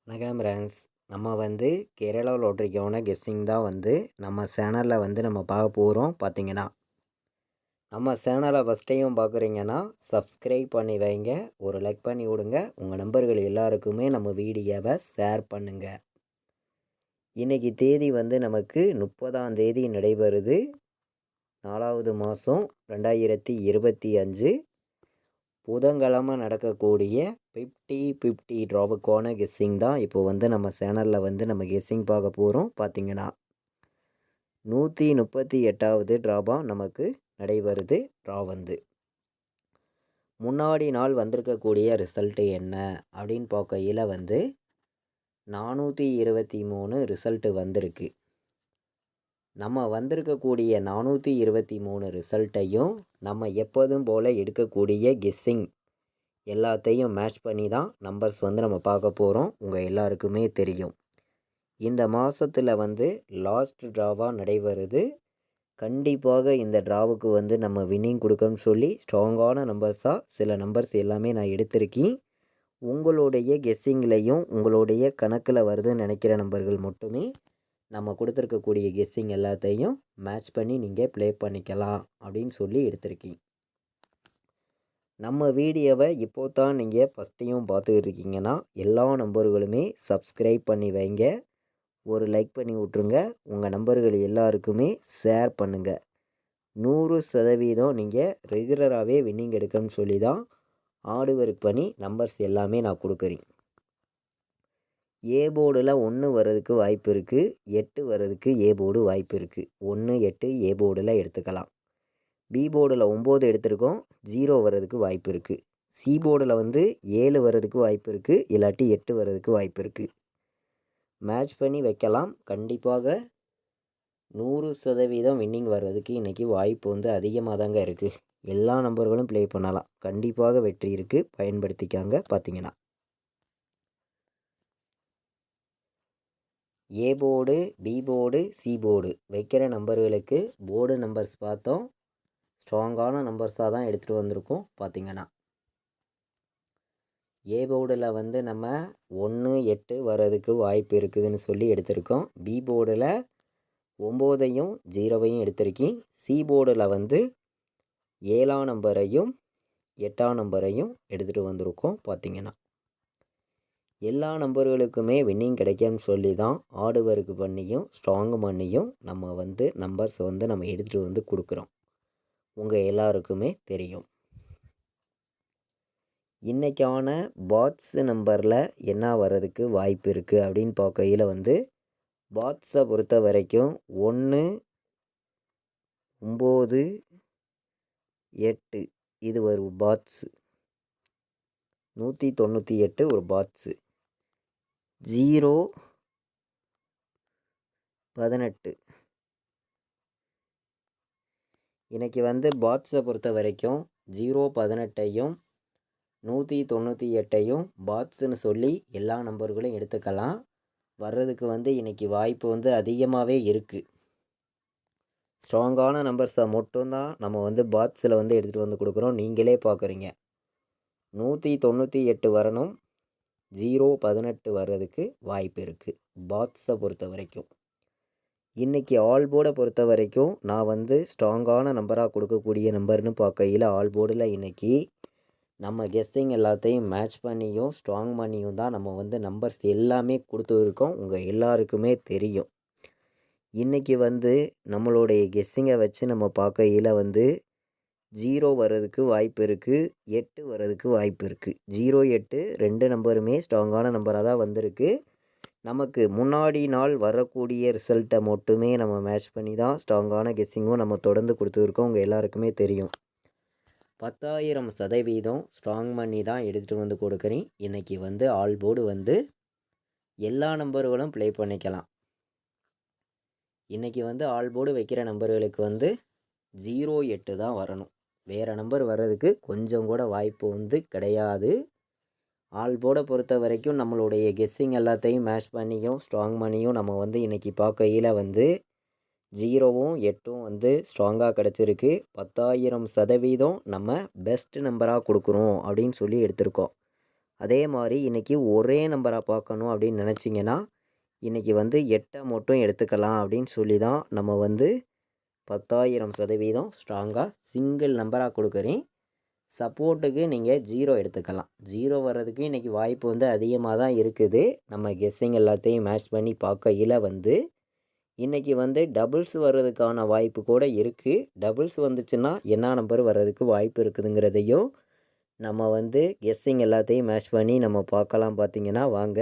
வணக்கம் ஃப்ரெண்ட்ஸ். நம்ம கேரளா லாட்ரிக்கான கெஸ்ஸிங் தான் நம்ம சேனலில் நம்ம பார்க்க போகிறோம். பார்த்தீங்கன்னா நம்ம சேனலை ஃபஸ்ட் டைம் பார்க்குறீங்கன்னா சப்ஸ்கிரைப் பண்ணி வைங்க, ஒரு லைக் பண்ணி விடுங்க, உங்கள் நண்பர்கள் எல்லாருக்குமே நம்ம வீடியோவை ஷேர் பண்ணுங்கள். இன்றைக்கி தேதி நமக்கு 30ஆம் தேதி நடைபெறுது, 4வது மாதம் 2025 புதன்கிழமை நடக்கக்கூடிய 50-50 ட்ராவுக்கான கெஸ்ஸிங் தான் இப்போ நம்ம சேனலில் நம்ம கெஸ்ஸிங் பார்க்க போகிறோம். பார்த்தீங்கன்னா 138வது ட்ராபாக நமக்கு நடைபெறுது. ட்ரா முன்னாடி நாள் வந்திருக்கக்கூடிய ரிசல்ட்டு என்ன அப்படின்னு பார்க்கையில் 423 ரிசல்ட்டு வந்திருக்கு. நம்ம வந்திருக்கக்கூடிய 423 ரிசல்ட்டையும் நம்ம எப்போதும் போல் எடுக்கக்கூடிய கெஸ்ஸிங் எல்லாத்தையும் மேட்ச் பண்ணி தான் நம்பர்ஸ் நம்ம பார்க்க போகிறோம். உங்கள் எல்லாருக்குமே தெரியும், இந்த மாதத்தில் லாஸ்ட் ட்ராவாக நடைபெறுது. கண்டிப்பாக இந்த ட்ராவுக்கு நம்ம வின்னிங் கொடுக்கணும்னு சொல்லி ஸ்ட்ராங்கான நம்பர்ஸாக சில நம்பர்ஸ் எல்லாமே நான் எடுத்திருக்கேன். உங்களுடைய கெஸ்ஸிங்லேயும் உங்களுடைய கணக்கில் வருதுன்னு நினைக்கிற நம்பர்கள் மட்டுமே நம்ம கொடுத்துருக்கக்கூடிய கெஸ்ஸிங் எல்லாத்தையும் மேட்ச் பண்ணி நீங்கள் ப்ளே பண்ணிக்கலாம் அப்படின்னு சொல்லி எடுத்திருக்கேன். நம்ம வீடியோவை இப்போ தான் நீங்கள் ஃபஸ்ட் டைம் பார்த்துக்கிட்டு இருக்கீங்கன்னா எல்லா நம்பர்களுமே சப்ஸ்கிரைப் பண்ணி வைங்க, ஒரு லைக் பண்ணி விட்ருங்க, உங்கள் நம்பர்கள் எல்லாருக்குமே ஷேர் பண்ணுங்கள். 100% நீங்கள் ரெகுலராகவே வின்னிங் எடுக்கணும்னு சொல்லி தான் ஹார்டு ஒர்க் பண்ணி நம்பர்ஸ் எல்லாமே நான் கொடுக்குறேன். ஏ போர்டில் 1 வர்றதுக்கு வாய்ப்பு இருக்குது, 8 வர்றதுக்கு ஏ போர்டு வாய்ப்பு இருக்குது. 1, 8 ஏ போர்டில் எடுத்துக்கலாம். பி போர்டில் 9 எடுத்திருக்கோம், 0 வர்றதுக்கு வாய்ப்பு இருக்குது. சி போர்டில் 7 வர்றதுக்கு வாய்ப்பு இருக்குது, இல்லாட்டி 8 வர்றதுக்கு வாய்ப்பு இருக்குது. மேட்ச் பண்ணி வைக்கலாம். கண்டிப்பாக 100% வின்னிங் வர்றதுக்கு இன்றைக்கி வாய்ப்பு அதிகமாக தாங்க இருக்குது. எல்லா நம்பர்களும் ப்ளே பண்ணலாம், கண்டிப்பாக வெற்றி இருக்குது, பயன்படுத்திக்காங்க. பார்த்தீங்கன்னா A board, B board, C board வைக்கிற நம்பர்களுக்கு போர்டு நம்பர்ஸ் பார்த்தோம், ஸ்ட்ராங்கான நம்பர்ஸாக தான் எடுத்துகிட்டு வந்திருக்கோம். பார்த்திங்கன்னா ஏ போர்டில் நம்ம 1, 8 வர்றதுக்கு வாய்ப்பு இருக்குதுன்னு சொல்லி எடுத்திருக்கோம். பி போர்டில் 9ஐயும் 0ஐயும் எடுத்திருக்கேன். சி போர்டில் 7ஆம் நம்பரையும் 8ஆம் நம்பரையும் எடுத்துகிட்டு வந்திருக்கோம். பார்த்திங்கன்னா எல்லா நம்பர்களுக்குமே வின்னிங் கிடைக்கும்னு சொல்லி தான் ஹார்டு ஒர்க் பண்ணியும் ஸ்ட்ராங் பண்ணியும் நம்ம நம்பர்ஸ் நம்ம எடுத்துகிட்டு கொடுக்குறோம். உங்கள் எல்லாருக்குமே தெரியும். இன்றைக்கான பாட்ஸ் நம்பரில் என்ன வர்றதுக்கு வாய்ப்பு இருக்குது அப்படின்னு பார்க்கையில் பாட்ஸை பொறுத்த வரைக்கும் 1, 9, 8 இது ஒரு பாட்ஸு. 198 ஒரு பாட்ஸு. 0, 18 இன்றைக்கி பாட்ஸை பொறுத்த வரைக்கும் 0, 18ஐயும் 198ஐயும் பாட்ஸுன்னு சொல்லி எல்லா நம்பர்களும் எடுத்துக்கலாம். வர்றதுக்கு இன்றைக்கி வாய்ப்பு அதிகமாகவே இருக்குது. ஸ்ட்ராங்கான நம்பர்ஸை மட்டும்தான் நம்ம பாட்ஸில் எடுத்துகிட்டு கொடுக்குறோம். நீங்களே பார்க்குறீங்க, 198 வரணும், 0, 18 வர்றதுக்கு வாய்ப்பு இருக்குது பாட்ஸை பொறுத்த வரைக்கும். இன்றைக்கி ஆல் போர்டை பொறுத்த வரைக்கும் நான் ஸ்ட்ராங்கான நம்பராக கொடுக்கக்கூடிய நம்பர்னு பார்க்கையில் ஆல் போர்டில் இன்றைக்கி நம்ம கெஸ்ஸிங் எல்லாத்தையும் மேட்ச் பண்ணியும் ஸ்ட்ராங் பண்ணியும் தான் நம்ம நம்பர்ஸ் எல்லாமே கொடுத்துருக்கோம். உங்கள் எல்லாருக்குமே தெரியும். இன்றைக்கி நம்மளுடைய கெஸ்ஸிங்கை வச்சு நம்ம பார்க்கையில் 0 வர்றதுக்கு வாய்ப்பு இருக்குது, 8 வர்றதுக்கு வாய்ப்பு இருக்குது. 0, 8 2 நம்பருமே ஸ்ட்ராங்கான நம்பராக தான் வந்திருக்கு. நமக்கு முன்னாடி நாள் வரக்கூடிய ரிசல்ட்டை மட்டுமே நம்ம மேட்ச் பண்ணி தான் ஸ்ட்ராங்கான கெஸ்ஸிங்கும் நம்ம தொடர்ந்து கொடுத்துருக்கோம். உங்கள் எல்லாருக்குமே தெரியும். 10,000% ஸ்ட்ராங் பண்ணி தான் எடுத்துகிட்டு கொடுக்குறேன். இன்றைக்கி ஆல் போர்டு எல்லா நம்பர்களும் ப்ளே பண்ணிக்கலாம். இன்றைக்கி ஆல் போர்டு வைக்கிற நம்பர்களுக்கு 0, 8 தான் வரணும். வேறு நம்பர் வர்றதுக்கு கொஞ்சம் கூட வாய்ப்பு கிடையாது. ஆல் போர்டை பொறுத்த வரைக்கும் நம்மளுடைய கெஸ்ஸிங் எல்லாத்தையும் மேட்ச் பண்ணியும் ஸ்ட்ராங் பண்ணியும் நம்ம இன்றைக்கி பார்க்கையில் 0வும் 8ம் ஸ்ட்ராங்காக கிடச்சிருக்கு. 10,000% நம்ம பெஸ்ட் நம்பராக கொடுக்குறோம் அப்படின்னு சொல்லி எடுத்திருக்கோம். அதே மாதிரி இன்றைக்கி ஒரே நம்பராக பார்க்கணும் அப்படின்னு நினச்சிங்கன்னா இன்றைக்கி வந்து 8 மட்டும் எடுத்துக்கலாம் அப்படின்னு சொல்லி தான் நம்ம வந்து 10,000% ஸ்ட்ராங்காக சிங்கிள் நம்பராக கொடுக்குறேன். சப்போர்ட்டுக்கு நீங்கள் 0 எடுத்துக்கலாம். 0 வர்றதுக்கு இன்றைக்கி வாய்ப்பு வந்து அதிகமாக தான் இருக்குது. நம்ம கெஸ்ஸிங் எல்லாத்தையும் மேட்ச் பண்ணி பார்க்கையில் வந்து இன்றைக்கி வந்து டபுள்ஸ் வர்றதுக்கான வாய்ப்பு கூட இருக்குது. டபுள்ஸ் வந்துச்சுன்னா என்ன நம்பர் வர்றதுக்கு வாய்ப்பு இருக்குதுங்கிறதையும் நம்ம வந்து கெஸ்ஸிங் எல்லாத்தையும் மேட்ச் பண்ணி நம்ம பார்க்கலாம். பார்த்திங்கன்னா வாங்க,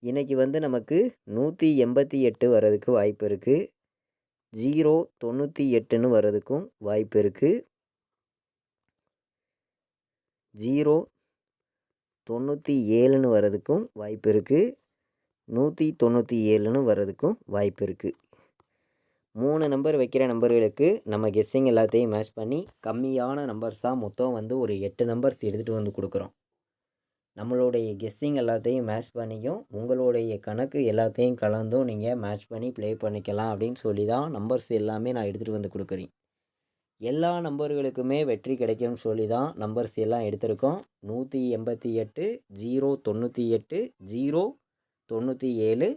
இன்றைக்கி வந்து நமக்கு 188 வர்றதுக்கு வாய்ப்பு இருக்குது. 098ன்னு வர்றதுக்கும் வாய்ப்பு இருக்குது. 097ன்னு வர்றதுக்கும் வாய்ப்பு இருக்குது. 197ன்னு வர்றதுக்கும் வாய்ப்பு இருக்குது. 3 நம்பர் வைக்கிற நம்பர்களுக்கு நம்ம கெஸ்ஸிங் எல்லாத்தையும் மேட்ச் பண்ணி கம்மியான நம்பர்ஸ் தான் மொத்தம் வந்து ஒரு 8 நம்பர்ஸ் எடுத்துகிட்டு வந்து கொடுக்குறோம். நம்மளுடைய கெஸ்ஸிங் எல்லாத்தையும் மேட்ச் பண்ணியும் உங்களுடைய கணக்கு எல்லாத்தையும் கலந்தும் நீங்கள் மேட்ச் பண்ணி ப்ளே பண்ணிக்கலாம் அப்படின்னு சொல்லி தான் நம்பர்ஸ் எல்லாமே நான் எடுத்துகிட்டு வந்து கொடுக்குறேன். எல்லா நம்பர்களுக்குமே வெற்றி கிடைக்கும்னு சொல்லி தான் நம்பர்ஸ் எல்லாம் எடுத்திருக்கோம். 188, 098, 097,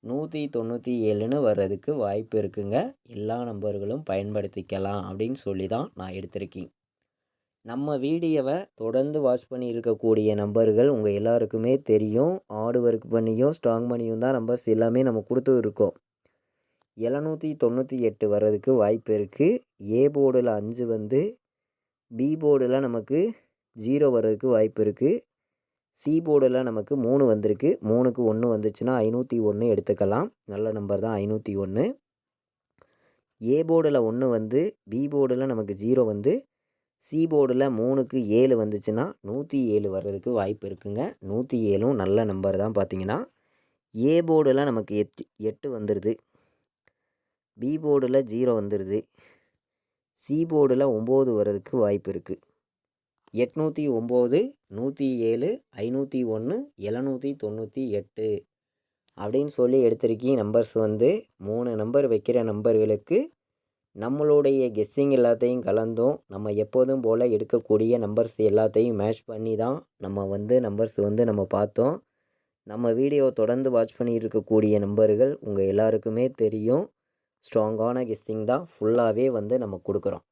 197ன்னு வர்றதுக்கு வாய்ப்பு இருக்குங்க. எல்லா நம்பர்களும் பயன்படுத்திக்கலாம் அப்படின்னு சொல்லி தான் நான் எடுத்திருக்கேன். நம்ம வீடியோவை தொடர்ந்து வாட்ச் பண்ணி இருக்கக்கூடிய நம்பர்கள் உங்கள் எல்லாருக்குமே தெரியும். ஆடு ஒர்க் பண்ணியும் ஸ்ட்ராங் பண்ணியும் தான் நம்பர்ஸ் எல்லாமே நம்ம கொடுத்து இருக்கோம். 798 வர்றதுக்கு வாய்ப்பு இருக்குது. ஏ போர்டில் 5 வந்து பி போர்டில் நமக்கு 0 வர்றதுக்கு வாய்ப்பு இருக்குது. சி போர்டில் நமக்கு 3 வந்திருக்கு. 3க்கு 1 வந்துச்சுன்னா 501 எடுத்துக்கலாம். நல்ல நம்பர் தான் 501. ஏ போர்டில் 1 வந்து பி போர்டில் நமக்கு 0 வந்து சி போர்டில் 3க்கு 7 வந்துச்சுன்னா 107 வர்றதுக்கு வாய்ப்பு இருக்குங்க. 107ம் நல்ல நம்பர் தான். பார்த்திங்கன்னா ஏ போர்டில் நமக்கு 8 வந்துடுது. பி போர்டில் 0 வந்துடுது. சி போர்டில் 9 வர்றதுக்கு வாய்ப்பு இருக்குது. 809, 107, 501, 798 அப்படின்னு சொல்லி எடுத்திருக்கீங்க. நம்பர்ஸ் வந்து 3 நம்பர் வைக்கிற நம்பர்களுக்கு நம்மளுடைய கெஸ்ஸிங் எல்லாத்தையும் கலந்தும் நம்ம எப்போதும் போல் எடுக்கக்கூடிய நம்பர்ஸ் எல்லாத்தையும் மேட்ச் பண்ணி தான் நம்ம வந்து நம்பர்ஸ் வந்து நம்ம பார்த்தோம். நம்ம வீடியோ தொடர்ந்து வாட்ச் பண்ணி இருக்கக்கூடிய நம்பர்கள் உங்கள் எல்லாருக்குமே தெரியும். ஸ்ட்ராங்கான கெஸ்ஸிங் தான் ஃபுல்லாகவே வந்து நம்ம கொடுக்குறோம்.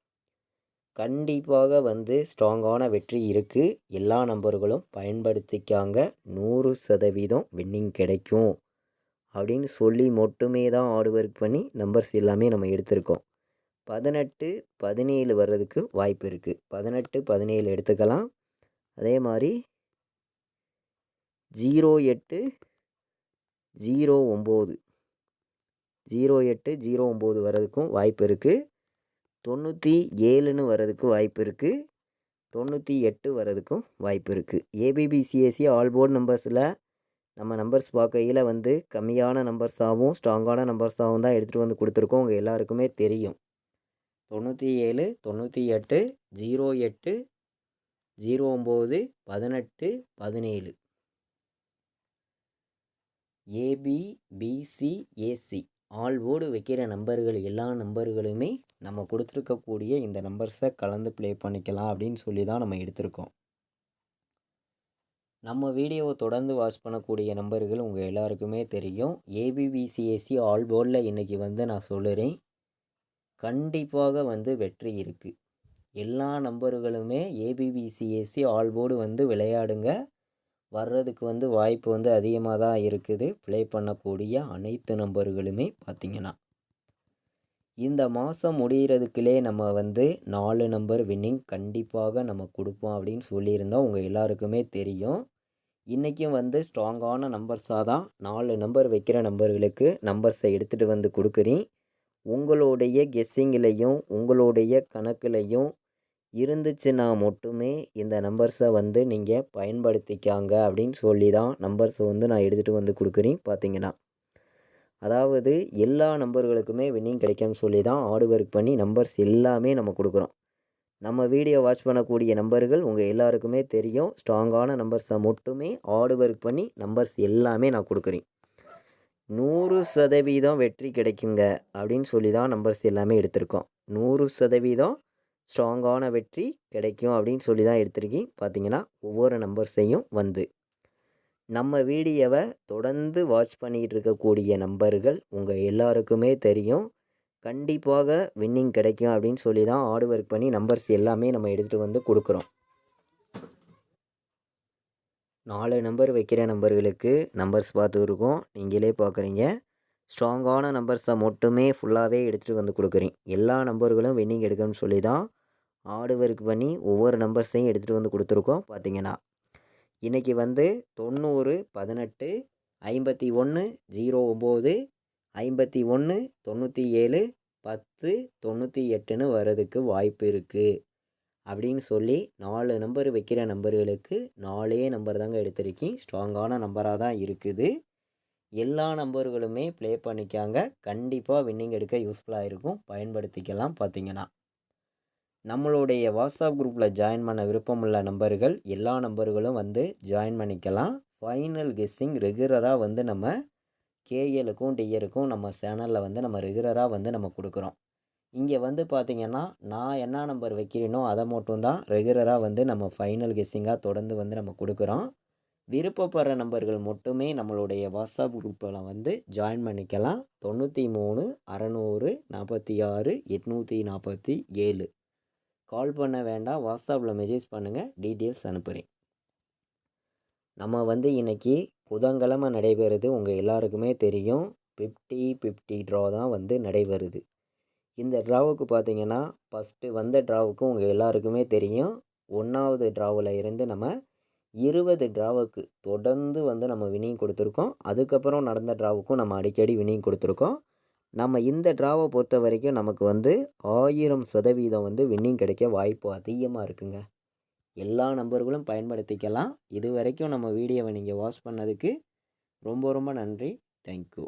கண்டிப்பாக வந்து ஸ்ட்ராங்கான வெற்றி இருக்குது. எல்லா நம்பர்களும் பயன்படுத்திக்காங்க. 100% வின்னிங் கிடைக்கும் அப்படின்னு சொல்லி மட்டுமே தான் ஹார்ட் ஒர்க் பண்ணி நம்பர்ஸ் எல்லாமே நம்ம எடுத்திருக்கோம். 18, 17 வர்றதுக்கு வாய்ப்பு இருக்குது. 18, 17 எடுத்துக்கலாம். அதே மாதிரி 08, 09, 08, 09 வர்றதுக்கும் வாய்ப்பு இருக்குது. 97ன்னு வர்றதுக்கு வாய்ப்பு இருக்குது. 98 வர்றதுக்கும் வாய்ப்பு இருக்குது. ஏபிபிசிஎஸ்சி ஆல் போர்டு நம்பர்ஸில் நம்ம நம்பர்ஸ் பார்க்கையில் வந்து கம்மியான நம்பர்ஸாகவும் ஸ்ட்ராங்கான நம்பர்ஸாகவும் தான் எடுத்துகிட்டு வந்து கொடுத்துருக்கோம். உங்கள் எல்லாருக்குமே தெரியும். 97, 98, 08, 09, 18, 17 ஏபிபிசிஏசி ஆல் போர்டு வைக்கிற நம்பர்கள் எல்லா நம்பர்களுமே நம்ம கொடுத்துருக்கக்கூடிய இந்த நம்பர்ஸை கலந்து ப்ளே பண்ணிக்கலாம் அப்படின்னு சொல்லி தான் நம்ம எடுத்திருக்கோம். நம்ம வீடியோவை தொடர்ந்து வாட்ச் பண்ணக்கூடிய நம்பர்கள் உங்கள் எல்லாருக்குமே தெரியும். ஏபிபிசிஏசி ஆல் போர்டில் இன்றைக்கி வந்து நான் சொல்லுறேன், கண்டிப்பாக வந்து வெற்றி இருக்குது. எல்லா நம்பர்களுமே ஏபிபிசிஏசி ஆல் போர்டு வந்து விளையாடுங்க. வர்றதுக்கு வந்து வாய்ப்பு வந்து அதிகமாக தான் இருக்குது. ப்ளே பண்ணக்கூடிய அனைத்து நம்பர்களுமே பார்த்திங்கன்னா இந்த மாதம் முடிகிறதுக்குள்ளே நம்ம வந்து 4 நம்பர் வின்னிங் கண்டிப்பாக நம்ம கொடுப்போம் அப்படின்னு சொல்லியிருந்தோம். உங்கள் எல்லாருக்குமே தெரியும். இன்றைக்கும் வந்து ஸ்ட்ராங்கான நம்பர்ஸாக தான் 4 நம்பர் வைக்கிற நம்பர்களுக்கு நம்பர்ஸை எடுத்துகிட்டு வந்து கொடுக்குறேன். உங்களுடைய கெஸ்ஸிங்கிலையும் உங்களுடைய கணக்குலையும் இருந்துச்சுன்னா மட்டுமே இந்த நம்பர்ஸை வந்து நீங்கள் பயன்படுத்திக்காங்க அப்படின்னு சொல்லி தான் நம்பர்ஸ் வந்து நான் எடுத்துகிட்டு வந்து கொடுக்குறேன். பார்த்திங்கன்னா அதாவது எல்லா நம்பர்களுக்குமே வின்னிங் கிடைக்கும்னு சொல்லி தான் ஹார்ட் ஒர்க் பண்ணி நம்பர்ஸ் எல்லாமே நம்ம கொடுக்குறோம். நம்ம வீடியோ வாட்ச் பண்ணக்கூடிய நம்பர்கள் உங்கள் எல்லாருக்குமே தெரியும். ஸ்ட்ராங்கான நம்பர்ஸை மட்டுமே ஹார்ட் ஒர்க் பண்ணி நம்பர்ஸ் எல்லாமே நான் கொடுக்குறேன். 100% வெற்றி கிடைக்குங்க அப்படின்னு சொல்லி தான் நம்பர்ஸ் எல்லாமே எடுத்திருக்கோம். 100% ஸ்ட்ராங்கான வெற்றி கிடைக்கும் அப்படின்னு சொல்லி தான் எடுத்திருக்கேன். பார்த்தீங்கன்னா ஒவ்வொரு நம்பர்ஸையும் வந்து நம்ம வீடியோவை தொடர்ந்து வாட்ச் பண்ணிக்கிட்டு இருக்கக்கூடிய நம்பர்கள் உங்கள் எல்லாருக்குமே தெரியும். கண்டிப்பாக வின்னிங் கிடைக்கும் அப்படின்னு சொல்லி தான் ஹார்ட் ஒர்க் பண்ணி நம்பர்ஸ் எல்லாமே நம்ம எடுத்துகிட்டு வந்து கொடுக்குறோம். 4 நம்பர் வைக்கிற நம்பர்களுக்கு நம்பர்ஸ் பார்த்துருக்கோம். நீங்களே பார்க்குறீங்க. ஸ்ட்ராங்கான நம்பர்ஸை மட்டுமே ஃபுல்லாகவே எடுத்துகிட்டு வந்து கொடுக்குறேன். எல்லா நம்பர்களும் வின்னிங் எடுக்கணும்னு சொல்லி தான் ஹார்ட் ஒர்க் பண்ணி ஒவ்வொரு நம்பர்ஸையும் எடுத்துகிட்டு வந்து கொடுத்துருக்கோம். பார்த்தீங்கன்னா இன்றைக்கி வந்து 90 18 51 09 51 97 10 98ன்னு வர்றதுக்கு வாய்ப்பு இருக்குது அப்படின்னு சொல்லி 4 நம்பர் வைக்கிற நம்பர்களுக்கு 4 நம்பர் தாங்க எடுத்திருக்கேன். ஸ்ட்ராங்கான நம்பராக தான் இருக்குது. எல்லா நம்பர்களுமே ப்ளே பண்ணிக்காங்க. கண்டிப்பாக வின்னிங் எடுக்க யூஸ்ஃபுல்லாக இருக்கும். பயன்படுத்திக்கலாம். பார்த்தீங்கன்னா நம்மளுடைய வாட்ஸ்அப் குரூப்பில் ஜாயின் பண்ண விருப்பமுள்ள நம்பர்கள் எல்லா நம்பர்களும் வந்து ஜாயின் பண்ணிக்கலாம். ஃபைனல் கெஸ்ஸிங் ரெகுலராக வந்து நம்ம கேஎலுக்கும் டிஆருக்கும் நம்ம சேனலில் வந்து நம்ம ரெகுலராக வந்து நம்ம கொடுக்குறோம். இங்கே வந்து பார்த்திங்கன்னா நான் என்ன நம்பர் வைக்கிறேனோ அதை மட்டும்தான் ரெகுலராக வந்து நம்ம ஃபைனல் கெஸ்ஸிங்காக தொடர்ந்து வந்து நம்ம கொடுக்குறோம். விருப்பப்படுற நம்பர்கள் மட்டுமே நம்மளுடைய வாட்ஸ்அப் குரூப்பில் வந்து ஜாயின் பண்ணிக்கலாம். 93 600 46 847 கால் பண்ண வேண்டாம். வாட்ஸ்அப்பில் மெசேஜ் பண்ணுங்கள். டீட்டெயில்ஸ் அனுப்புகிறேன். நம்ம வந்து இன்றைக்கி புதன்கிழமை நடைபெறுது. உங்கள் எல்லாருக்குமே தெரியும். 50-50 ட்ரா தான் வந்து நடைபெறுது. இந்த ட்ராவுக்கு பார்த்திங்கன்னா ஃபஸ்ட்டு வந்த ட்ராவுக்கு உங்கள் எல்லாருக்குமே தெரியும். 1வது ட்ராவில் இருந்து நம்ம 20 ட்ராவுக்கு தொடர்ந்து வந்து நம்ம வின்னிங் கொடுத்துருக்கோம். அதுக்கப்புறம் நடந்த ட்ராவுக்கும் நம்ம அடிக்கடி வின்னிங் கொடுத்துருக்கோம். நம்ம இந்த ட்ராவை பொறுத்த வரைக்கும் நமக்கு வந்து 1000% வந்து வின்னிங் கிடைக்க வாய்ப்பு அதிகமாக இருக்குங்க. எல்லா நம்பர்களும் பயன்படுத்திக்கலாம். இது வரைக்கும் நம்ம வீடியோவை நீங்கள் வாட்ச் பண்ணதுக்கு ரொம்ப ரொம்ப நன்றி. தேங்க்யூ.